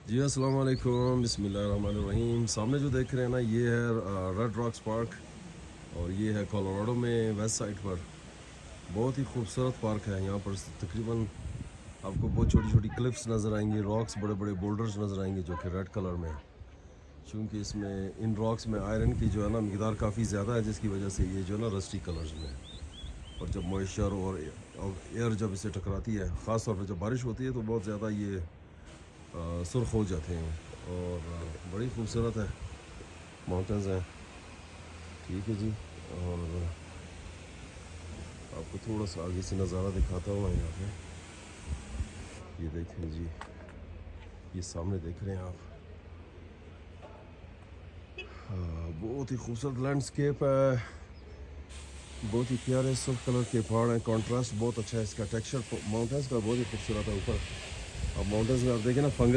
जी अस्सलाम वालेकुम बिस्मिल्लाहिर्रहमानिर्रहीम। सामने जो देख रहे हैं ना, ये है रेड रॉक्स पार्क और ये है कोलोराडो में वेस्ट साइड पर। बहुत ही खूबसूरत पार्क है। यहाँ पर तकरीबन आपको बहुत छोटी छोटी क्लिफ्स नज़र आएंगी, रॉक्स, बड़े बड़े बोल्डर्स नज़र आएंगे जो कि रेड कलर में है। चूँकि इसमें इन रॉक्स में आयरन की जो है ना मिकदार काफ़ी ज़्यादा है, जिसकी वजह से ये जो है ना रस्टी कलर्स में है। और जब मॉइस्चर और एयर जब इसे टकराती है, ख़ास तौर पर जब बारिश होती है, तो बहुत ज़्यादा ये सुर्ख हो जाते हैं। और बड़ी खूबसूरत है, माउंटेंस हैं। ठीक है जी। और आपको थोड़ा सा आगे से नज़ारा दिखाता हूँ यहाँ पे। ये देखें जी, ये सामने देख रहे हैं आप। बहुत ही खूबसूरत लैंडस्केप है, बहुत ही प्यारे सुर्ख कलर के पहाड़ हैं। कॉन्ट्रास्ट बहुत अच्छा है इसका, टेक्सचर माउंटेंस का बहुत ही खूबसूरत है। ऊपर अब माउंटेंस में आप देखें ना, फंगस